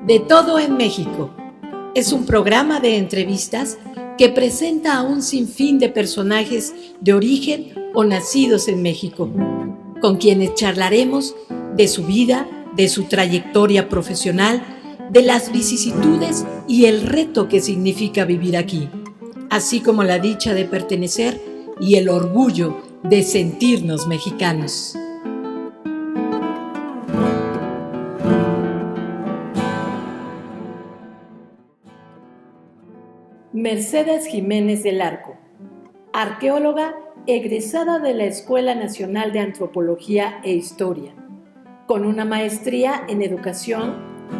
De todo en México. Es un programa de entrevistas que presenta a un sinfín de personajes de origen o nacidos en México, con quienes charlaremos de su vida, de su trayectoria profesional, de las vicisitudes y el reto que significa vivir aquí, así como la dicha de pertenecer y el orgullo de sentirnos mexicanos. Mercedes Jiménez del Arco, arqueóloga egresada de la Escuela Nacional de Antropología e Historia, con una maestría en Educación,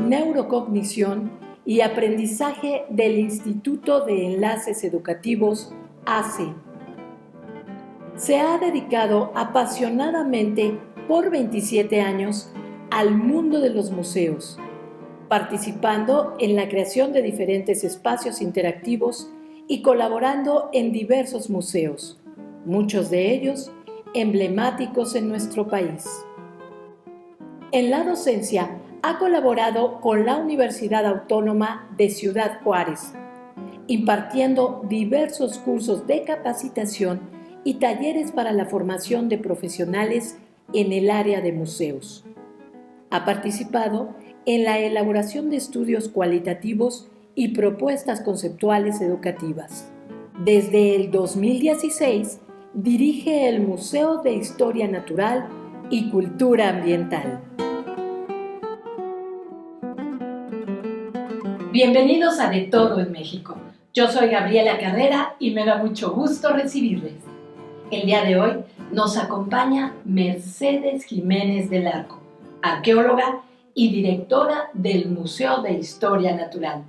Neurocognición y Aprendizaje del Instituto de Enlaces Educativos, ACE. Se ha dedicado apasionadamente por 27 años al mundo de los museos, participando en la creación de diferentes espacios interactivos y colaborando en diversos museos, muchos de ellos emblemáticos en nuestro país. En la docencia ha colaborado con la Universidad Autónoma de Ciudad Juárez, impartiendo diversos cursos de capacitación y talleres para la formación de profesionales en el área de museos. Ha participado en la elaboración de estudios cualitativos y propuestas conceptuales educativas. Desde el 2016, dirige el Museo de Historia Natural y Cultura Ambiental. Bienvenidos a De Todo en México. Yo soy Gabriela Carrera y me da mucho gusto recibirles. El día de hoy nos acompaña Mercedes Jiménez del Arco, arqueóloga y directora del Museo de Historia Natural.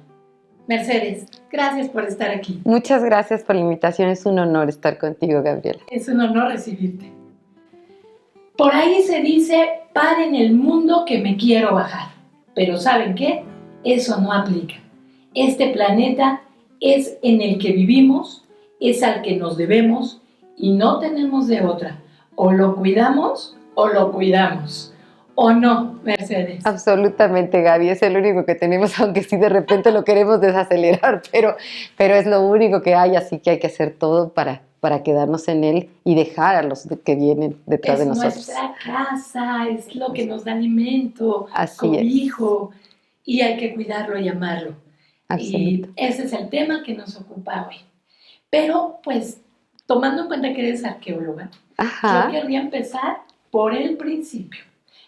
Mercedes, gracias por estar aquí. Muchas gracias por la invitación, es un honor estar contigo, Gabriela. Es un honor recibirte. Por ahí se dice, paren el mundo que me quiero bajar. Pero ¿saben qué? Eso no aplica. Este planeta es en el que vivimos, es al que nos debemos y no tenemos de otra. O lo cuidamos o lo cuidamos. ¿O no, Mercedes? Absolutamente, Gaby, es el único que tenemos, aunque sí de repente lo queremos desacelerar, pero es lo único que hay, así que hay que hacer todo para quedarnos en él y dejar a los que vienen detrás de nosotros. Es nuestra casa, es lo que nos da alimento, así cobijo, y hay que cuidarlo y amarlo. Y ese es el tema que nos ocupa hoy. Pero, pues, tomando en cuenta que eres arqueóloga, yo querría empezar por el principio.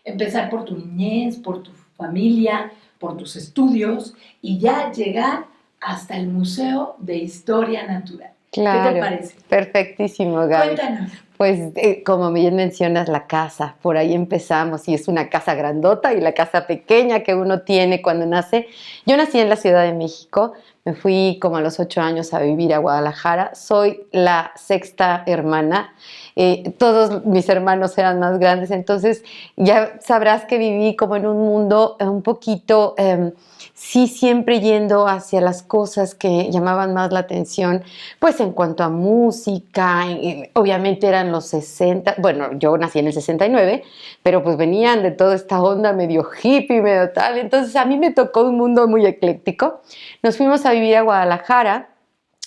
Empezar por tu niñez, por tu familia, por tus estudios y ya llegar hasta el Museo de Historia Natural. Claro, ¿qué te parece? Perfectísimo, Gaby. Cuéntanos. Pues como bien mencionas, la casa, por ahí empezamos y es una casa grandota y la casa pequeña que uno tiene cuando nace. Yo nací en la Ciudad de México, me fui como a los 8 años a vivir a Guadalajara, soy la sexta hermana, todos mis hermanos eran más grandes, entonces ya sabrás que viví como en un mundo un poquito... sí, siempre yendo hacia las cosas que llamaban más la atención, pues en cuanto a música, obviamente eran los 60, bueno, yo nací en el 69, pero pues venían de toda esta onda medio hippie, medio tal, entonces a mí me tocó un mundo muy ecléctico. Nos fuimos a vivir a Guadalajara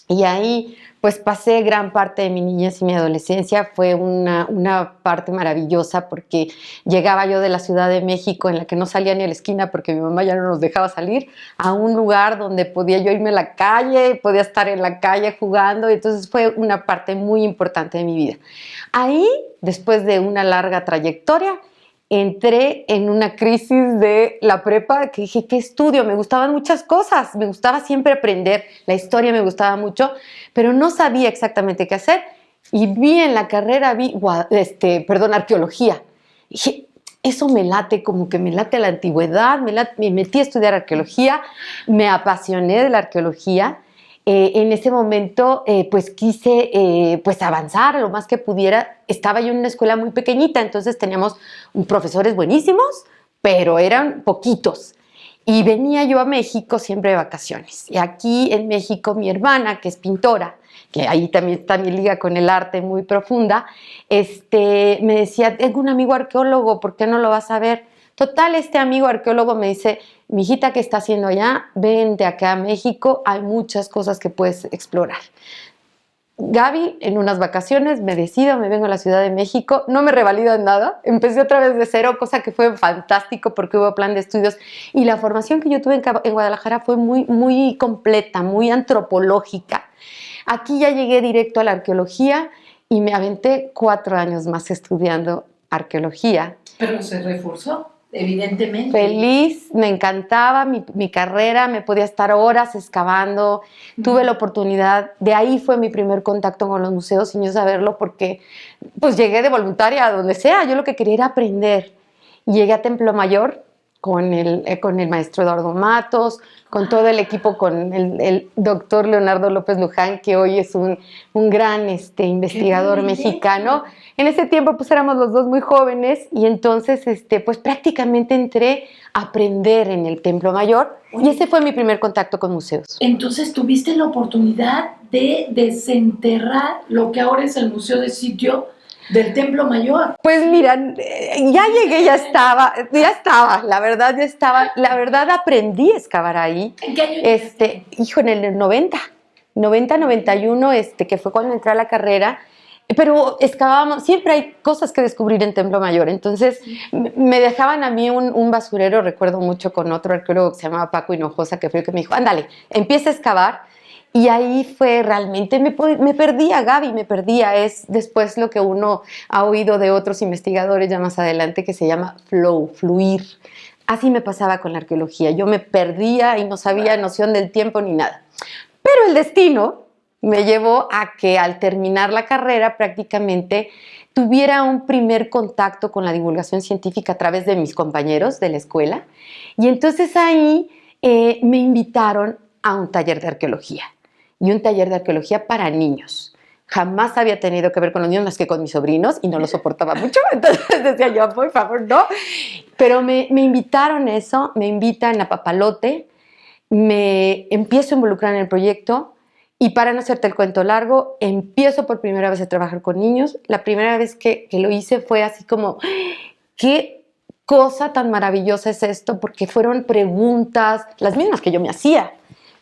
y ahí pues pasé gran parte de mi niñez y mi adolescencia. Fue una parte maravillosa porque llegaba yo de la Ciudad de México en la que no salía ni a la esquina porque mi mamá ya no nos dejaba salir, a un lugar donde podía yo irme a la calle, podía estar en la calle jugando, y entonces fue una parte muy importante de mi vida. Ahí, después de una larga trayectoria, entré en una crisis de la prepa que dije, ¿qué estudio? Me gustaban muchas cosas, me gustaba siempre aprender, la historia me gustaba mucho, pero no sabía exactamente qué hacer. Y vi en la carrera, arqueología. Y dije, eso me late, como que me late la antigüedad, me metí a estudiar arqueología, me apasioné de la arqueología. En ese momento pues quise pues avanzar lo más que pudiera. Estaba yo en una escuela muy pequeñita, entonces teníamos profesores buenísimos, pero eran poquitos. Y venía yo a México siempre de vacaciones. Y aquí en México mi hermana, que es pintora, que ahí también está mi liga con el arte muy profunda, me decía, tengo un amigo arqueólogo, ¿por qué no lo vas a ver? Total, este amigo arqueólogo me dice, mijita, ¿qué está haciendo allá? Vente acá a México, hay muchas cosas que puedes explorar. Gaby, en unas vacaciones me decido, me vengo a la Ciudad de México, no me revalido en nada, empecé otra vez de cero, cosa que fue fantástico porque hubo plan de estudios y la formación que yo tuve en Guadalajara fue muy, muy completa, muy antropológica. Aquí ya llegué directo a la arqueología y me aventé 4 años más estudiando arqueología. Pero se reforzó, evidentemente. Feliz, me encantaba mi carrera, me podía estar horas excavando, tuve la oportunidad, de ahí fue mi primer contacto con los museos sin yo saberlo porque pues llegué de voluntaria a donde sea, yo lo que quería era aprender. Llegué a Templo Mayor con el maestro Eduardo Matos, con todo el equipo, con el doctor Leonardo López Luján, que hoy es un gran investigador mexicano. En ese tiempo pues éramos los dos muy jóvenes y entonces pues prácticamente entré a aprender en el Templo Mayor. Oye, y ese fue mi primer contacto con museos. Entonces tuviste la oportunidad de desenterrar lo que ahora es el Museo de Sitio del Templo Mayor. Pues mira, ya llegué, ya estaba, la verdad aprendí a excavar ahí. ¿En qué año? Hijo, en el 90, 91, que fue cuando entré a la carrera, pero excavábamos, siempre hay cosas que descubrir en Templo Mayor, entonces me dejaban a mí un basurero, recuerdo mucho con otro arqueólogo que se llamaba Paco Hinojosa, que fue el que me dijo, ándale, empieza a excavar. Y ahí fue realmente, me perdía, Gaby, me perdía. Es después lo que uno ha oído de otros investigadores ya más adelante que se llama fluir. Así me pasaba con la arqueología. Yo me perdía y no sabía noción del tiempo ni nada. Pero el destino me llevó a que al terminar la carrera prácticamente tuviera un primer contacto con la divulgación científica a través de mis compañeros de la escuela. Y entonces ahí me invitaron a un taller de arqueología. Y un taller de arqueología para niños. Jamás había tenido que ver con los niños más que con mis sobrinos y no lo soportaba mucho, entonces decía yo, por favor, no. Pero me invitaron a eso, me invitan a Papalote, me empiezo a involucrar en el proyecto y para no hacerte el cuento largo, empiezo por primera vez a trabajar con niños. La primera vez que lo hice fue así como, ¿qué cosa tan maravillosa es esto? Porque fueron preguntas, las mismas que yo me hacía,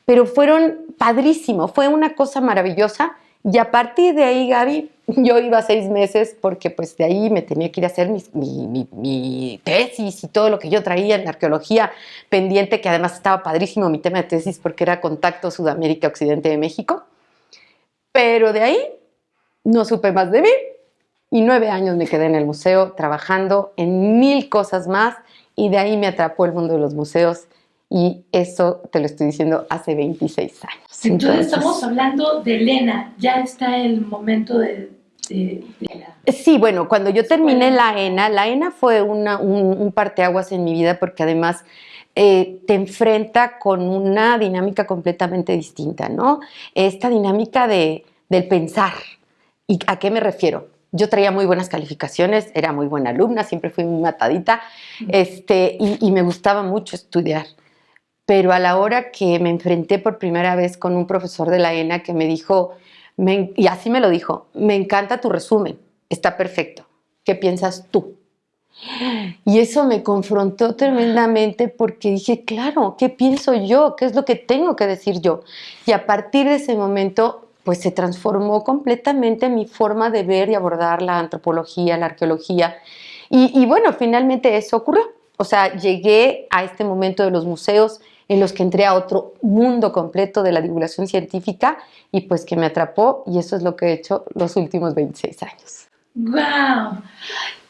pero fueron padrísimo, fue una cosa maravillosa y a partir de ahí, Gaby, yo iba 6 meses porque pues de ahí me tenía que ir a hacer mi tesis y todo lo que yo traía en arqueología pendiente, que además estaba padrísimo mi tema de tesis porque era contacto Sudamérica, Occidente de México, pero de ahí no supe más de mí y 9 años me quedé en el museo trabajando en 1000 cosas más y de ahí me atrapó el mundo de los museos. Y eso te lo estoy diciendo hace 26 años. Entonces estamos hablando de Elena. Ya está el momento de la... Sí, bueno, cuando yo terminé la ENA fue un parteaguas en mi vida porque además te enfrenta con una dinámica completamente distinta, ¿no? Esta dinámica del pensar. ¿Y a qué me refiero? Yo traía muy buenas calificaciones, era muy buena alumna, siempre fui muy matadita, y me gustaba mucho estudiar. Pero a la hora que me enfrenté por primera vez con un profesor de la ENA que me dijo, y así me lo dijo, me encanta tu resumen, está perfecto, ¿qué piensas tú? Y eso me confrontó tremendamente porque dije, claro, ¿qué pienso yo? ¿Qué es lo que tengo que decir yo? Y a partir de ese momento, pues se transformó completamente mi forma de ver y abordar la antropología, la arqueología. Y bueno, finalmente eso ocurrió. O sea, llegué a este momento de los museos en los que entré a otro mundo completo de la divulgación científica y pues que me atrapó y eso es lo que he hecho los últimos 26 años. ¡Guau!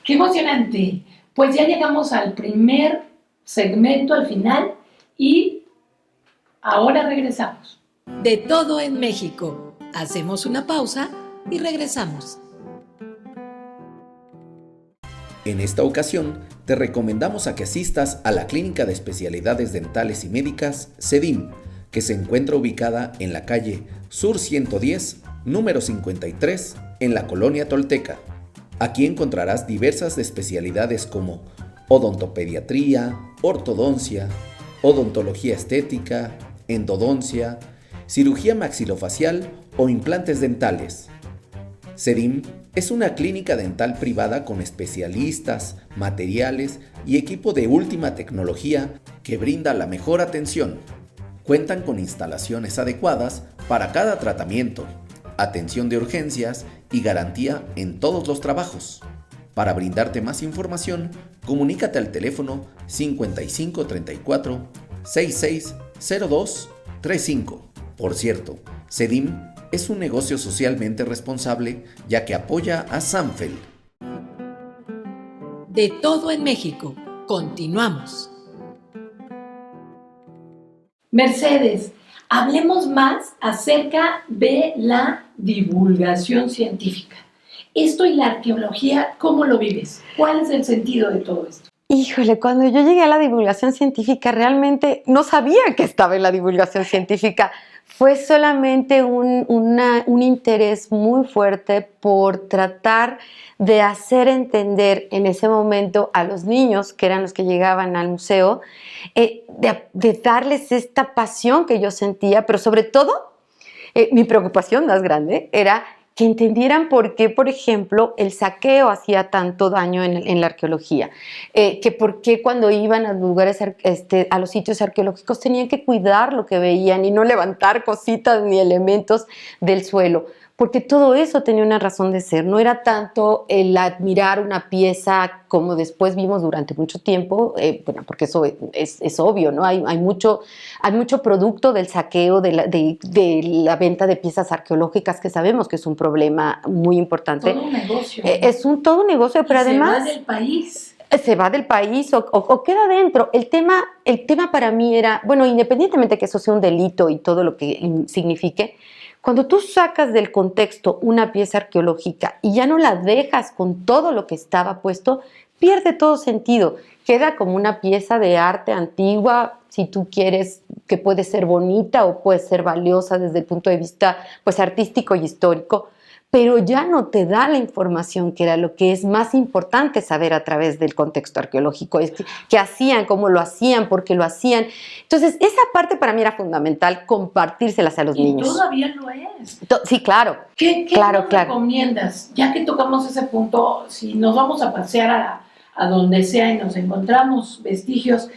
¡Qué emocionante! Pues ya llegamos al primer segmento, al final, y ahora regresamos. De todo en México. Hacemos una pausa y regresamos. En esta ocasión, te recomendamos a que asistas a la Clínica de Especialidades Dentales y Médicas, CEDIM, que se encuentra ubicada en la calle Sur 110, número 53, en la Colonia Tolteca. Aquí encontrarás diversas especialidades como odontopediatría, ortodoncia, odontología estética, endodoncia, cirugía maxilofacial o implantes dentales. CEDIM Es una clínica dental privada con especialistas, materiales y equipo de última tecnología que brinda la mejor atención. Cuentan con instalaciones adecuadas para cada tratamiento, atención de urgencias y garantía en todos los trabajos. Para brindarte más información, comunícate al teléfono 55 34 66 02 35. Por cierto, CEDIM es un negocio socialmente responsable ya que apoya a Sanfel. De todo en México. Continuamos. Mercedes, hablemos más acerca de la divulgación científica. Esto y la arqueología, ¿cómo lo vives? ¿Cuál es el sentido de todo esto? Híjole, cuando yo llegué a la divulgación científica, realmente no sabía que estaba en la divulgación científica. Fue solamente un interés muy fuerte por tratar de hacer entender en ese momento a los niños, que eran los que llegaban al museo, de darles esta pasión que yo sentía, pero sobre todo, mi preocupación más grande era que entendieran por qué, por ejemplo, el saqueo hacía tanto daño en la arqueología, que por qué cuando iban a lugares, a los sitios arqueológicos tenían que cuidar lo que veían y no levantar cositas ni elementos del suelo, porque todo eso tenía una razón de ser. No era tanto el admirar una pieza como después vimos durante mucho tiempo, bueno, porque eso es obvio, ¿no? Hay mucho producto del saqueo, de la venta de piezas arqueológicas, que sabemos que es un problema muy importante. Todo un negocio. Es todo un negocio, pero además... Se va del país. Se va del país o queda dentro. El tema para mí era, bueno, independientemente de que eso sea un delito y todo lo que signifique, cuando tú sacas del contexto una pieza arqueológica y ya no la dejas con todo lo que estaba puesto, pierde todo sentido. Queda como una pieza de arte antigua, si tú quieres, que puede ser bonita o puede ser valiosa desde el punto de vista, pues, artístico y histórico, pero ya no te da la información, que era lo que es más importante saber a través del contexto arqueológico, es qué hacían, cómo lo hacían, por qué lo hacían. Entonces, esa parte para mí era fundamental, compartírselas a los niños. Y todavía lo es. Sí, claro. ¿Qué nos recomiendas? Ya que tocamos ese punto, si nos vamos a pasear a donde sea y nos encontramos vestigios,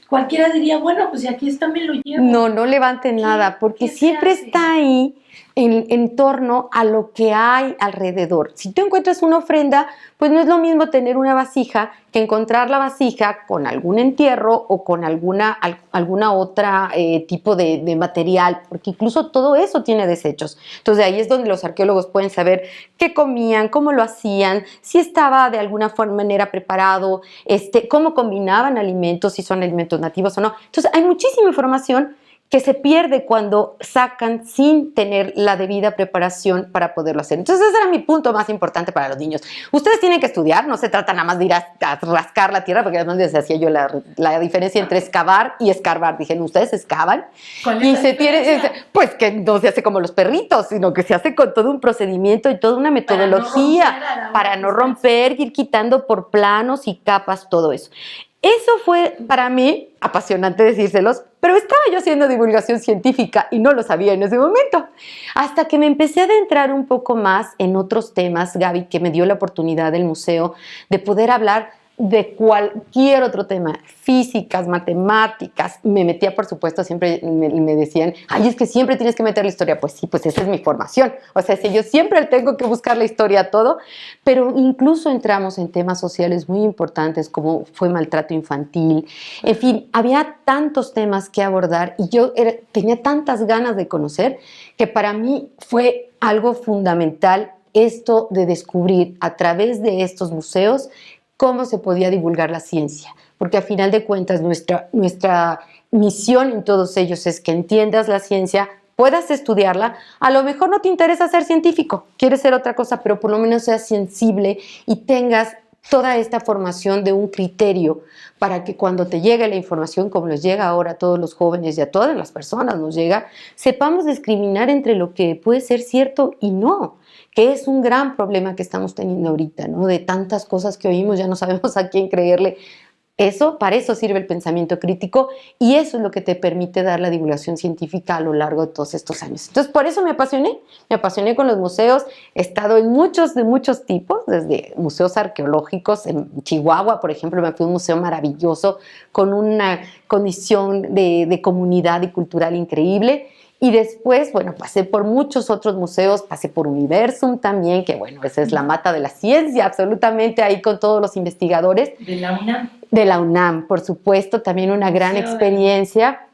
cualquiera diría, bueno, pues si aquí está, me lo llevo. No levanten nada, porque siempre está ahí en torno a lo que hay alrededor. Si tú encuentras una ofrenda, pues no es lo mismo tener una vasija que encontrar la vasija con algún entierro o con alguna otra tipo de material, porque incluso todo eso tiene desechos. Entonces ahí es donde los arqueólogos pueden saber qué comían, cómo lo hacían, si estaba de alguna manera preparado, cómo combinaban alimentos, si son alimentos nativos o no. Entonces hay muchísima información que se pierde cuando sacan sin tener la debida preparación para poderlo hacer. Entonces ese era mi punto más importante para los niños. Ustedes tienen que estudiar, no se trata nada más de ir a rascar la tierra, porque además les hacía yo la diferencia entre excavar y escarbar. Dije, no, ustedes excavan y pues que no se hace como los perritos, sino que se hace con todo un procedimiento y toda una metodología para no romper, ir quitando por planos y capas, todo eso. Eso fue para mí apasionante decírselos, pero estaba yo haciendo divulgación científica y no lo sabía en ese momento. Hasta que me empecé a adentrar un poco más en otros temas, Gaby, que me dio la oportunidad del museo de poder hablar de cualquier otro tema, físicas, matemáticas. Me metía, por supuesto, siempre me decían, ay, es que siempre tienes que meter la historia. Pues sí, pues esa es mi formación. O sea, si yo siempre tengo que buscar la historia a todo, pero incluso entramos en temas sociales muy importantes como fue maltrato infantil. En fin, había tantos temas que abordar y yo tenía tantas ganas de conocer que para mí fue algo fundamental esto de descubrir a través de estos museos cómo se podía divulgar la ciencia, porque a final de cuentas nuestra misión en todos ellos es que entiendas la ciencia, puedas estudiarla, a lo mejor no te interesa ser científico, quieres ser otra cosa, pero por lo menos seas sensible y tengas toda esta formación de un criterio para que cuando te llegue la información, como les llega ahora a todos los jóvenes y a todas las personas nos llega, sepamos discriminar entre lo que puede ser cierto y no, que es un gran problema que estamos teniendo ahorita, ¿no? De tantas cosas que oímos, ya no sabemos a quién creerle. Para eso sirve el pensamiento crítico y eso es lo que te permite dar la divulgación científica a lo largo de todos estos años. Entonces, por eso me apasioné con los museos. He estado en de muchos tipos, desde museos arqueológicos. En Chihuahua, por ejemplo, me fui a un museo maravilloso con una condición de comunidad y cultural increíble. Y después, bueno, pasé por muchos otros museos, pasé por Universum también, que bueno, esa es la mata de la ciencia, absolutamente, ahí con todos los investigadores. De la UNAM. De la UNAM, por supuesto, también una gran experiencia.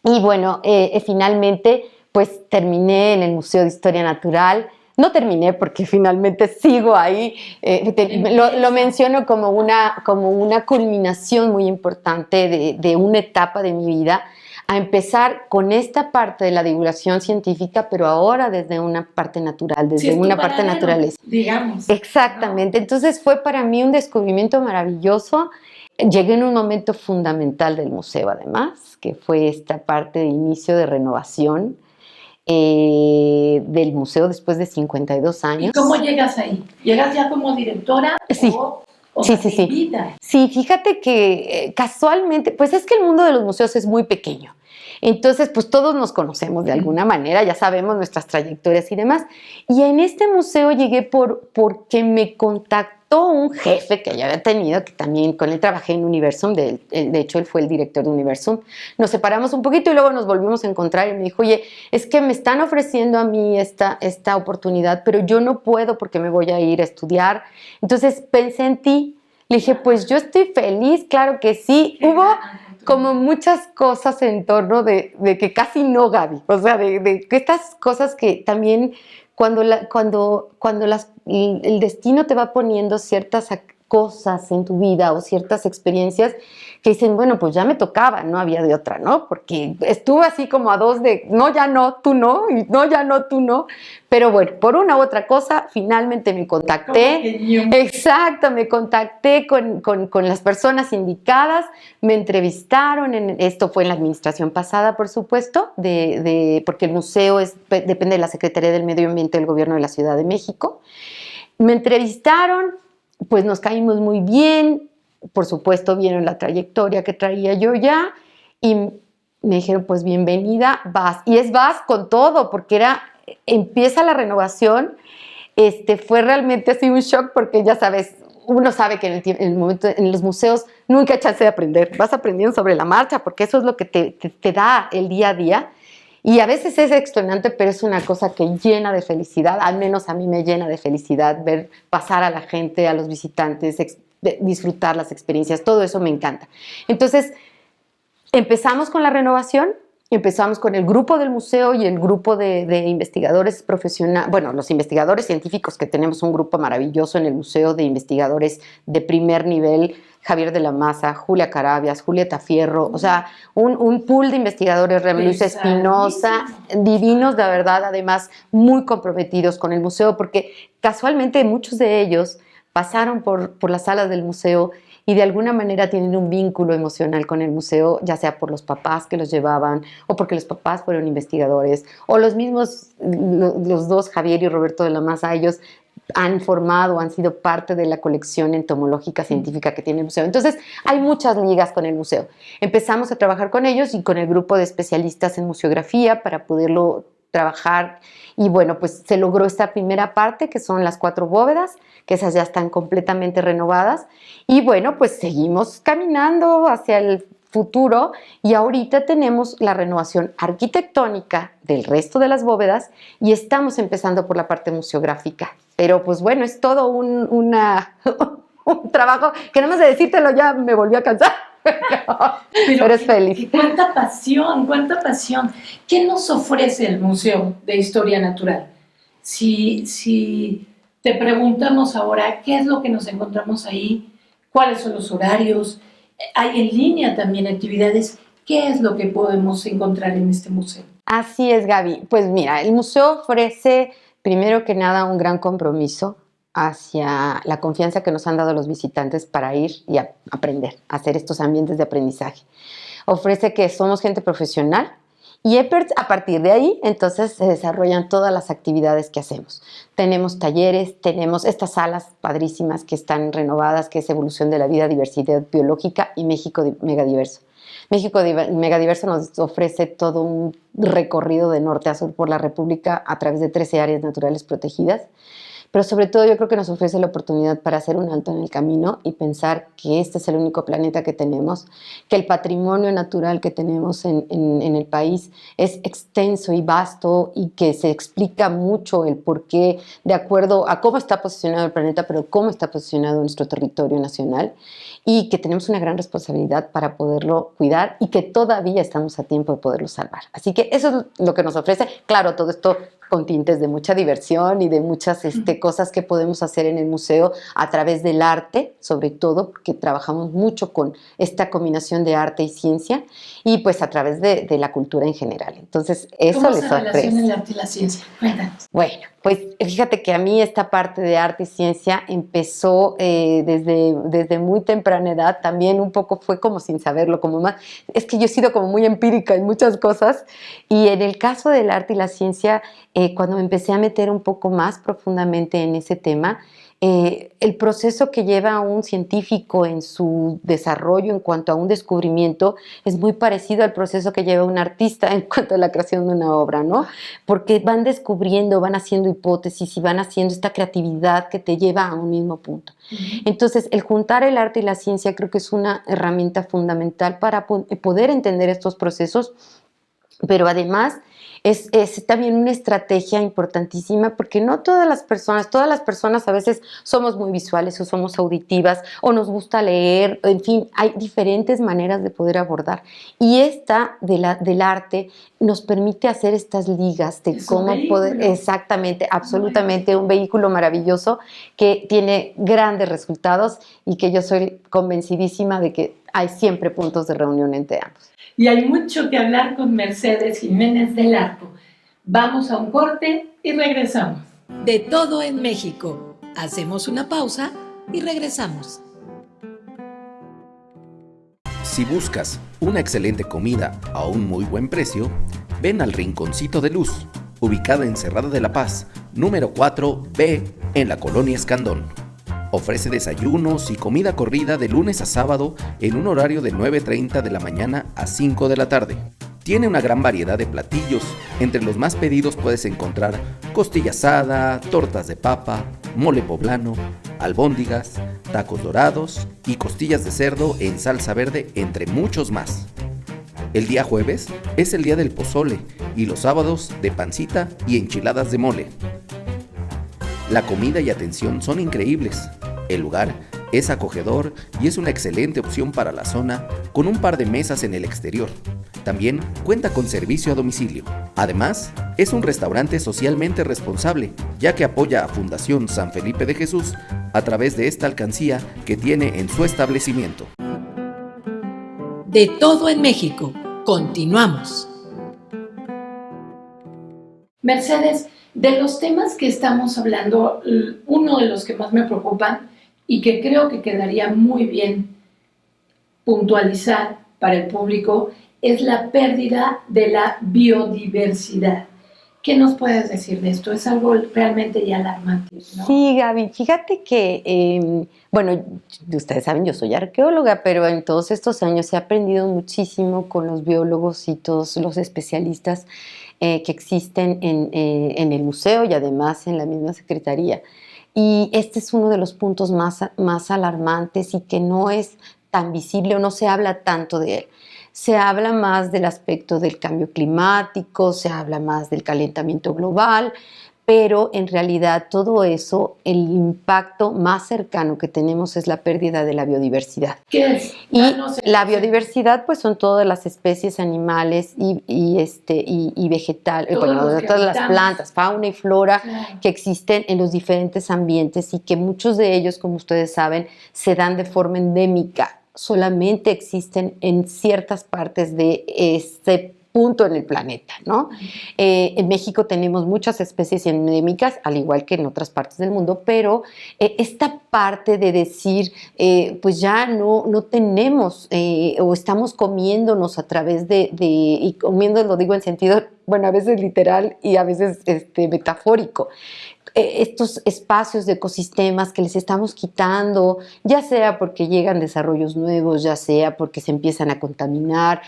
Y bueno, finalmente, pues terminé en el Museo de Historia Natural. No terminé porque finalmente sigo ahí. Lo menciono como una culminación muy importante de una etapa de mi vida, a empezar con esta parte de la divulgación científica, pero ahora desde una parte natural, desde una parte naturaleza. Digamos. Exactamente. ¿No? Entonces fue para mí un descubrimiento maravilloso. Llegué en un momento fundamental del museo, además, que fue esta parte de inicio de renovación del museo después de 52 años. ¿Y cómo llegas ahí? ¿Llegas ya como directora? Sí. Sí. Sí, fíjate que casualmente, pues es que el mundo de los museos es muy pequeño. Entonces, pues todos nos conocemos de alguna manera, ya sabemos nuestras trayectorias y demás. Y en este museo llegué porque me contactó un jefe que ya había tenido, que también con él trabajé en Universum, de hecho él fue el director de Universum. Nos separamos un poquito y luego nos volvimos a encontrar y me dijo, oye, es que me están ofreciendo a mí esta oportunidad, pero yo no puedo porque me voy a ir a estudiar. Entonces pensé en ti. Le dije, pues yo estoy feliz, claro que sí. Hubo como muchas cosas en torno de que casi no, Gaby. O sea, de que estas cosas que también cuando el destino te va poniendo ciertas cosas en tu vida o ciertas experiencias que dicen, bueno, pues ya me tocaba, no había de otra, ¿no? Porque estuve así como a dos de, no, ya no, tú no, y no, ya no, tú no. Pero bueno, por una u otra cosa, finalmente me contacté. Exacto, me contacté con las personas indicadas, me entrevistaron, esto fue en la administración pasada, por supuesto, porque el museo depende de la Secretaría del Medio Ambiente del Gobierno de la Ciudad de México. Me entrevistaron, pues nos caímos muy bien, por supuesto vieron la trayectoria que traía yo ya y me dijeron, pues bienvenida, vas. Y vas con todo, porque empieza la renovación. Fue realmente así un shock porque ya sabes, uno sabe que en el momento, en los museos nunca hay chance de aprender, vas aprendiendo sobre la marcha porque eso es lo que te da el día a día. Y a veces es extenuante, pero es una cosa que llena de felicidad, al menos a mí me llena de felicidad ver pasar a la gente, a los visitantes, disfrutar las experiencias, todo eso me encanta. Entonces, empezamos con la renovación, empezamos con el grupo del museo y el grupo de investigadores profesionales, bueno, los investigadores científicos, que tenemos un grupo maravilloso en el museo de investigadores de primer nivel, Javier de la Maza, Julia Carabias, Julieta Fierro, o sea, un pool de investigadores, Luis Espinosa, divinos, de verdad, además muy comprometidos con el museo, porque casualmente muchos de ellos pasaron por las salas del museo y de alguna manera tienen un vínculo emocional con el museo, ya sea por los papás que los llevaban, o porque los papás fueron investigadores, o los mismos, los dos, Javier y Roberto de la Maza, ellos han formado, han sido parte de la colección entomológica científica que tiene el museo. Entonces, hay muchas ligas con el museo. Empezamos a trabajar con ellos y con el grupo de especialistas en museografía para poderlo trabajar. Y bueno, pues se logró esta primera parte, que son las 4 bóvedas, que esas ya están completamente renovadas. Y bueno, pues seguimos caminando hacia el futuro y ahorita tenemos la renovación arquitectónica del resto de las bóvedas y estamos empezando por la parte museográfica. Pero pues bueno, es todo un trabajo que nada más de decírtelo ya me volvió a cansar. Pero es feliz. ¡Cuánta pasión, cuánta pasión! ¿Qué nos ofrece el Museo de Historia Natural? Si te preguntamos ahora, ¿qué es lo que nos encontramos ahí? ¿Cuáles son los horarios? Hay en línea también actividades. ¿Qué es lo que podemos encontrar en este museo? Así es, Gaby. Pues mira, el museo ofrece, primero que nada, un gran compromiso hacia la confianza que nos han dado los visitantes para ir y aprender, hacer estos ambientes de aprendizaje. Ofrece que somos gente profesional Y a partir de ahí, entonces, se desarrollan todas las actividades que hacemos. Tenemos talleres, tenemos estas salas padrísimas que están renovadas, que es Evolución de la Vida, Diversidad Biológica y México Megadiverso. Megadiverso nos ofrece todo un recorrido de norte a sur por la República a través de 13 áreas naturales protegidas. Pero sobre todo yo creo que nos ofrece la oportunidad para hacer un alto en el camino y pensar que este es el único planeta que tenemos, que el patrimonio natural que tenemos en el país es extenso y vasto y que se explica mucho el por qué, de acuerdo a cómo está posicionado el planeta, pero cómo está posicionado nuestro territorio nacional, y que tenemos una gran responsabilidad para poderlo cuidar y que todavía estamos a tiempo de poderlo salvar. Así que eso es lo que nos ofrece. Claro, todo esto con tintes de mucha diversión y de muchas cosas que podemos hacer en el museo a través del arte, sobre todo porque trabajamos mucho con esta combinación de arte y ciencia, y pues a través de la cultura en general. Entonces, eso les ofrece. ¿Cómo se relaciona el arte y la ciencia? Cuéntanos. Bueno, pues fíjate que a mí esta parte de arte y ciencia empezó desde muy temprana edad. También un poco fue como sin saberlo, como más, es que yo he sido como muy empírica en muchas cosas, y en el caso del arte y la ciencia, cuando me empecé a meter un poco más profundamente en ese tema, el proceso que lleva un científico en su desarrollo en cuanto a un descubrimiento es muy parecido al proceso que lleva un artista en cuanto a la creación de una obra, ¿no? Porque van descubriendo, van haciendo hipótesis y van haciendo esta creatividad que te lleva a un mismo punto. Entonces, el juntar el arte y la ciencia creo que es una herramienta fundamental para poder entender estos procesos, pero además es también una estrategia importantísima, porque no todas las personas a veces somos muy visuales o somos auditivas o nos gusta leer, en fin, hay diferentes maneras de poder abordar. Y esta del arte nos permite hacer estas ligas de cómo poder, exactamente, absolutamente, un vehículo maravilloso que tiene grandes resultados y que yo soy convencidísima de que hay siempre puntos de reunión entre ambos. Y hay mucho que hablar con Mercedes Jiménez del Arco. Vamos a un corte y regresamos. De todo en México. Hacemos una pausa y regresamos. Si buscas una excelente comida a un muy buen precio, ven al Rinconcito de Luz, ubicada en Cerrada de la Paz, número 4B, en la Colonia Escandón. Ofrece desayunos y comida corrida de lunes a sábado en un horario de 9:30 de la mañana a 5 de la tarde. Tiene una gran variedad de platillos. Entre los más pedidos puedes encontrar costilla asada, tortas de papa, mole poblano, albóndigas, tacos dorados y costillas de cerdo en salsa verde, entre muchos más. El día jueves es el día del pozole y los sábados de pancita y enchiladas de mole. La comida y atención son increíbles. El lugar es acogedor y es una excelente opción para la zona, con un par de mesas en el exterior. También cuenta con servicio a domicilio. Además, es un restaurante socialmente responsable, ya que apoya a Fundación San Felipe de Jesús a través de esta alcancía que tiene en su establecimiento. De todo en México. Continuamos. Mercedes, de los temas que estamos hablando, uno de los que más me preocupan y que creo que quedaría muy bien puntualizar para el público es la pérdida de la biodiversidad. ¿Qué nos puedes decir de esto? Es algo realmente ya alarmante, ¿no? Sí, Gaby, fíjate que, bueno, ustedes saben, yo soy arqueóloga, pero en todos estos años he aprendido muchísimo con los biólogos y todos los especialistas que existen en el museo y además en la misma secretaría. Y este es uno de los puntos más alarmantes y que no es tan visible o no se habla tanto de él. Se habla más del aspecto del cambio climático, se habla más del calentamiento global, pero en realidad todo eso, el impacto más cercano que tenemos es la pérdida de la biodiversidad. ¿Qué es? Y la biodiversidad, pues son todas las especies animales y vegetales, bueno, todas las plantas, fauna y flora, claro, que existen en los diferentes ambientes y que muchos de ellos, como ustedes saben, se dan de forma endémica. Solamente existen en ciertas partes de este punto en el planeta, ¿no? En México tenemos muchas especies endémicas, al igual que en otras partes del mundo, pero esta parte de decir, pues ya no tenemos o estamos comiéndonos a través y comiendo lo digo en sentido, bueno, a veces literal y a veces metafórico, estos espacios de ecosistemas que les estamos quitando, ya sea porque llegan desarrollos nuevos, ya sea porque se empiezan a contaminar,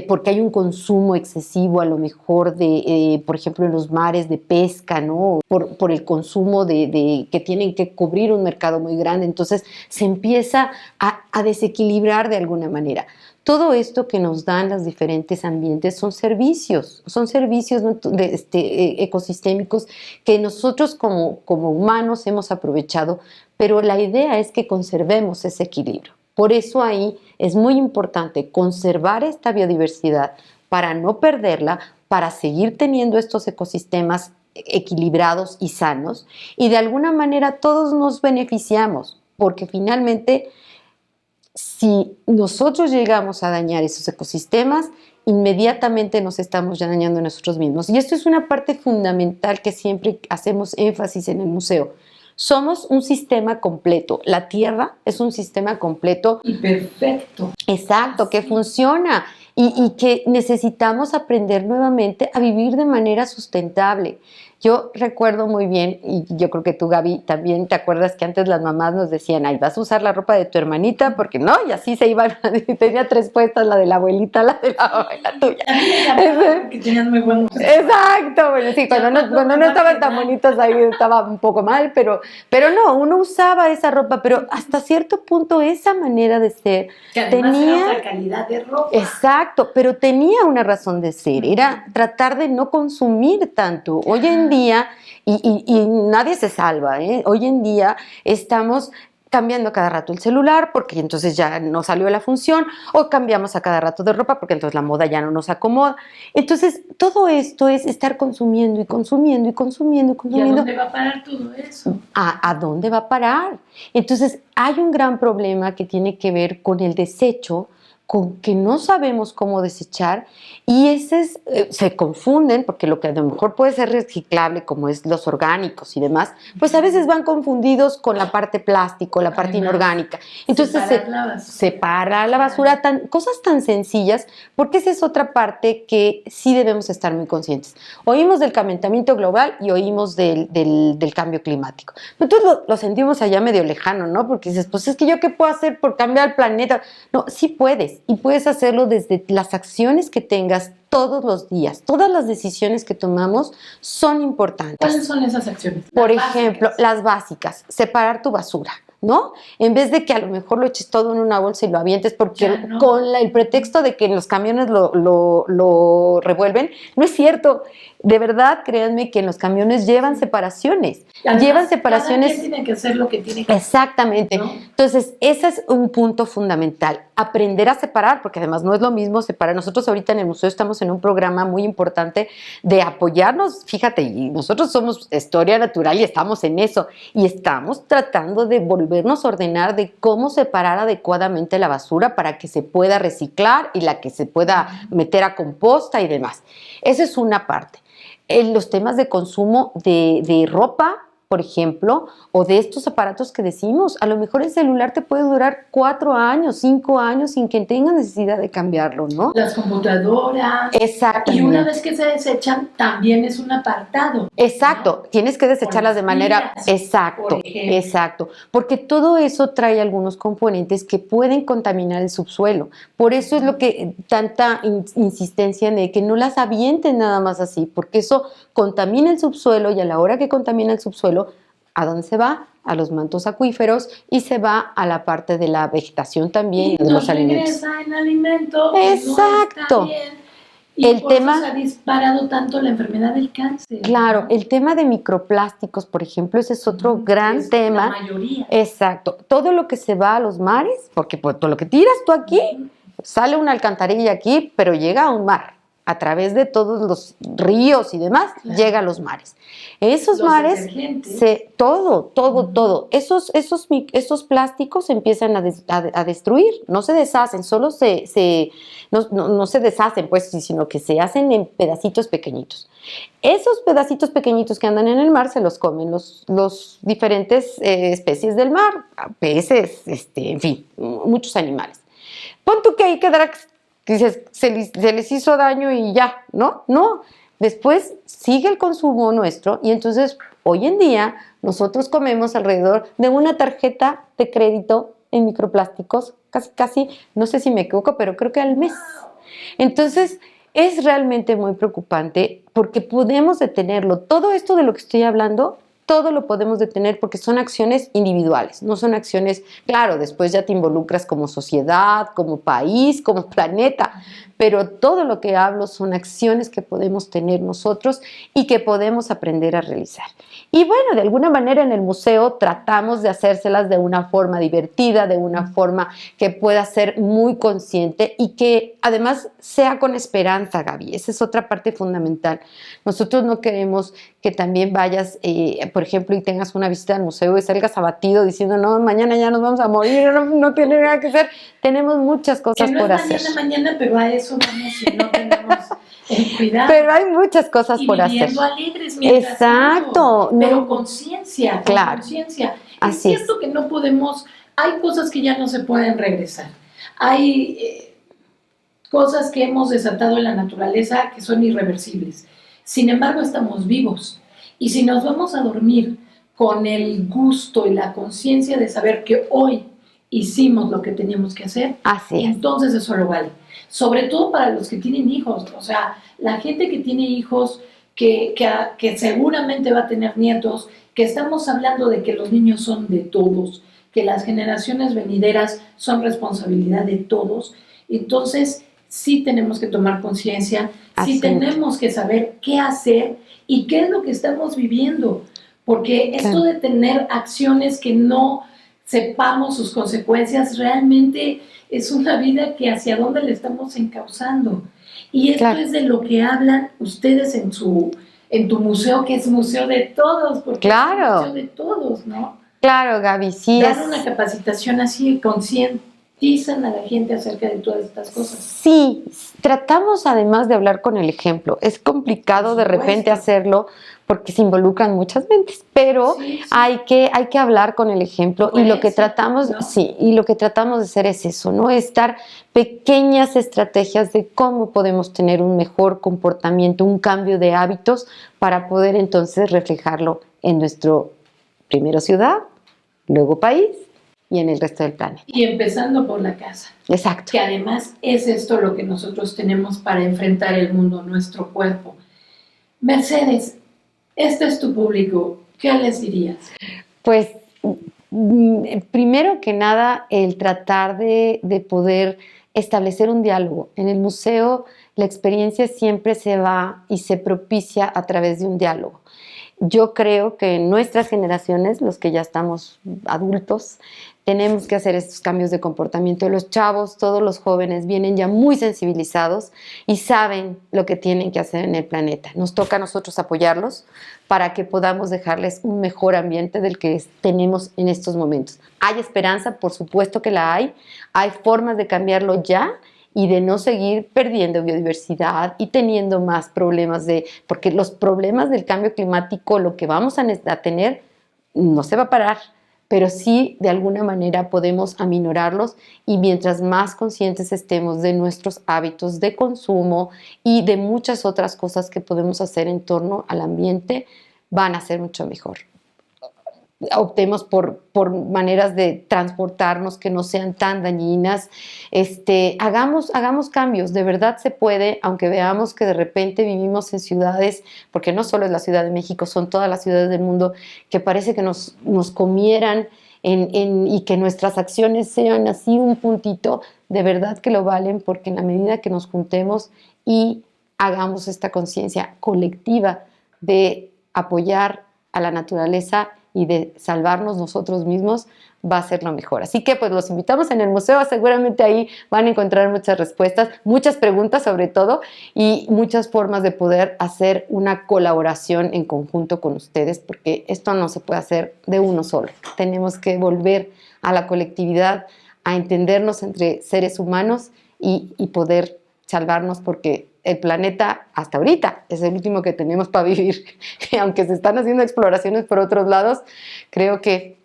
porque hay un consumo excesivo a lo mejor de, por ejemplo, en los mares de pesca, ¿no? Por el consumo que tienen que cubrir un mercado muy grande, entonces se empieza a desequilibrar de alguna manera. Todo esto que nos dan los diferentes ambientes son servicios ecosistémicos que nosotros como humanos hemos aprovechado, pero la idea es que conservemos ese equilibrio. Por eso ahí es muy importante conservar esta biodiversidad para no perderla, para seguir teniendo estos ecosistemas equilibrados y sanos, y de alguna manera todos nos beneficiamos, porque finalmente si nosotros llegamos a dañar esos ecosistemas, inmediatamente nos estamos ya dañando a nosotros mismos. Y esto es una parte fundamental que siempre hacemos énfasis en el museo. Somos un sistema completo. La Tierra es un sistema completo. Y perfecto. Exacto, que funciona y que necesitamos aprender nuevamente a vivir de manera sustentable. Yo recuerdo muy bien, y yo creo que tú, Gaby, también te acuerdas que antes las mamás nos decían, ay, vas a usar la ropa de tu hermanita, porque no, y así se iban, tenía 3 puestas, la de la abuelita, la de la abuela tuya. Que tenían muy buenos. Exacto, bueno, sí, cuando no estaban tan bonitas ahí estaba un poco mal, pero no, uno usaba esa ropa, pero hasta cierto punto esa manera de ser que además era otra calidad de ropa. Exacto, pero tenía una razón de ser, era tratar de no consumir tanto. Hoy en día, y nadie se salva, hoy en día estamos cambiando cada rato el celular porque entonces ya no salió la función, o cambiamos a cada rato de ropa porque entonces la moda ya no nos acomoda. Entonces todo esto es estar consumiendo y consumiendo y consumiendo y consumiendo. ¿Y a dónde va a parar todo eso? ¿A dónde va a parar? Entonces hay un gran problema que tiene que ver con el desecho, con que no sabemos cómo desechar, y se confunden, porque lo que a lo mejor puede ser reciclable, como es los orgánicos y demás, pues a veces van confundidos con la parte plástico, la parte inorgánica. Entonces separa la basura, cosas tan sencillas, porque esa es otra parte que sí debemos estar muy conscientes. Oímos del calentamiento global y oímos del cambio climático. Entonces lo sentimos allá medio lejano, ¿no? Porque dices, pues es que yo qué puedo hacer por cambiar el planeta. No, sí puedes. Y puedes hacerlo desde las acciones que tengas todos los días. Todas las decisiones que tomamos son importantes. ¿Cuáles son esas acciones? Por ejemplo, las básicas. Separar tu basura, ¿no? En vez de que a lo mejor lo eches todo en una bolsa y lo avientes porque con el pretexto de que los camiones lo revuelven. No es cierto. De verdad, créanme que en los camiones llevan separaciones. Además, llevan separaciones. Cada quien tiene que hacer lo que tiene que hacer. Exactamente. ¿No? Entonces, ese es un punto fundamental. Aprender a separar, porque además no es lo mismo separar. Nosotros ahorita en el museo estamos en un programa muy importante de apoyarnos. Fíjate, y nosotros somos Historia Natural y estamos en eso. Y estamos tratando de volvernos a ordenar de cómo separar adecuadamente la basura para que se pueda reciclar y la que se pueda meter a composta y demás. Esa es una parte. En los temas de consumo de ropa, por ejemplo, o de estos aparatos que decimos, a lo mejor el celular te puede durar 4 años, 5 años sin que tengas necesidad de cambiarlo, ¿no? Las computadoras. Exacto. Y una vez que se desechan, también es un apartado. Exacto, ¿no? Tienes que desecharlas de manera... Pilas, exacto, exacto. Porque todo eso trae algunos componentes que pueden contaminar el subsuelo. Por eso es lo que tanta insistencia en que no las avienten nada más así, porque eso contamina el subsuelo, y a la hora que contamina el subsuelo, ¿a dónde se va? A los mantos acuíferos, y se va a la parte de la vegetación también, y de los alimentos. En alimento. Exacto. No y el tema se ha disparado tanto la enfermedad del cáncer. Claro, el tema de microplásticos, por ejemplo, ese es otro gran tema. La mayoría. Exacto. Todo lo que se va a los mares, porque pues, todo lo que tiras tú aquí, sale una alcantarilla aquí, pero llega a un mar. a través de todos los ríos y demás, Claro. llega a los mares. Esos Los mares, detergentes. todo. Esos plásticos se empiezan a destruir, no se deshacen, no se deshacen, pues, sino que se hacen en pedacitos pequeñitos. Esos pedacitos pequeñitos que andan en el mar se los comen los diferentes especies del mar, peces, en fin, muchos animales. Pon tú que ahí quedará, que dices, se les hizo daño y ya, ¿no? No, después sigue el consumo nuestro y entonces hoy en día nosotros comemos alrededor de una tarjeta de crédito en microplásticos, casi, no sé si me equivoco, pero creo que al mes. Entonces, es realmente muy preocupante porque podemos detenerlo. Todo esto de lo que estoy hablando, todo lo podemos detener porque son acciones individuales, no son acciones, claro, después ya te involucras como sociedad, como país, como planeta, pero todo lo que hablo son acciones que podemos tener nosotros y que podemos aprender a realizar. Y bueno, de alguna manera en el museo tratamos de hacérselas de una forma divertida, de una forma que pueda ser muy consciente y que además sea con esperanza, Gaby. Esa es otra parte fundamental. Nosotros no queremos que también vayas, por ejemplo, y tengas una visita al museo y salgas abatido diciendo, no, mañana ya nos vamos a morir, no tiene nada que hacer. Tenemos muchas cosas que no por es hacer. mañana, pero a eso vamos si no tenemos el cuidado. Pero hay muchas cosas por hacer. Viviendo alegres mientras Exacto. tanto, pero No. conciencia, Claro. conciencia. Es Así cierto que no podemos, hay cosas que ya no se pueden regresar. Hay cosas que hemos desatado en la naturaleza que son irreversibles. Sin embargo, estamos vivos. Y si nos vamos a dormir con el gusto y la conciencia de saber que hoy hicimos lo que teníamos que hacer, Así es. entonces eso lo vale. Sobre todo para los que tienen hijos. O sea, la gente que tiene hijos, que seguramente va a tener nietos, que estamos hablando de que los niños son de todos, que las generaciones venideras son responsabilidad de todos. Entonces, sí tenemos que tomar conciencia, sí tenemos que saber qué hacer y qué es lo que estamos viviendo. Porque esto de tener acciones que no sepamos sus consecuencias, realmente es una vida que hacia dónde le estamos encauzando. Y esto es de lo que hablan ustedes en tu museo, que es museo de todos, porque es un museo de todos, ¿no? Claro, Gaby, sí. Dar una capacitación así, concientizan a la gente acerca de todas estas cosas. Sí, tratamos además de hablar con el ejemplo. Es complicado de repente hacerlo porque se involucran muchas mentes, pero hay que hablar con el ejemplo y lo que tratamos, y lo que tratamos de hacer es eso, ¿no? Es dar pequeñas estrategias de cómo podemos tener un mejor comportamiento, un cambio de hábitos para poder entonces reflejarlo en nuestro primero ciudad, luego país y en el resto del planeta. Y empezando por la casa. Exacto. Que además es esto lo que nosotros tenemos para enfrentar el mundo, nuestro cuerpo. Mercedes, este es tu público, ¿qué les dirías? Pues, primero que nada, el tratar de poder establecer un diálogo. En el museo, la experiencia siempre se va y se propicia a través de un diálogo. Yo creo que nuestras generaciones, los que ya estamos adultos, tenemos que hacer estos cambios de comportamiento. Los chavos, todos los jóvenes, vienen ya muy sensibilizados y saben lo que tienen que hacer en el planeta. Nos toca a nosotros apoyarlos para que podamos dejarles un mejor ambiente del que tenemos en estos momentos. ¿Hay esperanza? Por supuesto que la hay. Hay formas de cambiarlo ya y de no seguir perdiendo biodiversidad y teniendo más problemas porque los problemas del cambio climático, lo que vamos a tener, no se va a parar, pero sí de alguna manera podemos aminorarlos y mientras más conscientes estemos de nuestros hábitos de consumo y de muchas otras cosas que podemos hacer en torno al ambiente, van a ser mucho mejor. Optemos por maneras de transportarnos que no sean tan dañinas, hagamos cambios, de verdad se puede, aunque veamos que de repente vivimos en ciudades, porque no solo es la Ciudad de México, son todas las ciudades del mundo, que parece que nos comieran y que nuestras acciones sean así un puntito, de verdad que lo valen, porque en la medida que nos juntemos y hagamos esta conciencia colectiva de apoyar a la naturaleza y de salvarnos nosotros mismos, va a ser lo mejor. Así que pues los invitamos en el museo, seguramente ahí van a encontrar muchas respuestas, muchas preguntas sobre todo y muchas formas de poder hacer una colaboración en conjunto con ustedes, porque esto no se puede hacer de uno solo. Tenemos que volver a la colectividad, a entendernos entre seres humanos y poder salvarnos, porque el planeta hasta ahorita es el último que tenemos para vivir. Y aunque se están haciendo exploraciones por otros lados, creo que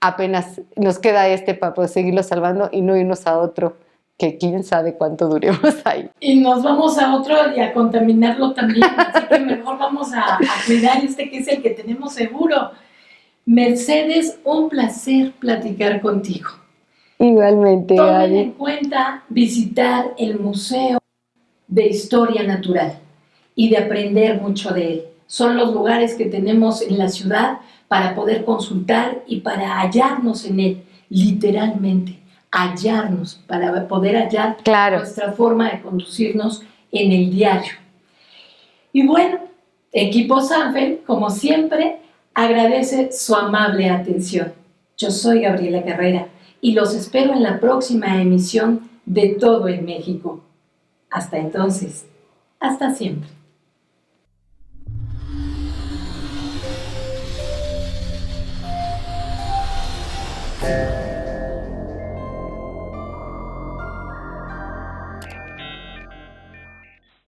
apenas nos queda para poder seguirlo salvando y no irnos a otro que quién sabe cuánto duremos ahí. Y nos vamos a otro y a contaminarlo también, así que mejor vamos a cuidar que es el que tenemos seguro. Mercedes, un placer platicar contigo. Igualmente, Tomen Gaby. en cuenta visitar el Museo de Historia Natural y de aprender mucho de él. Son los lugares que tenemos en la ciudad para poder consultar y para hallarnos en él, literalmente, hallarnos, para poder hallar nuestra forma de conducirnos en el diario. Y bueno, equipo Sanfel, como siempre, agradece su amable atención. Yo soy Gabriela Carrera y los espero en la próxima emisión de Todo en México. Hasta entonces, hasta siempre.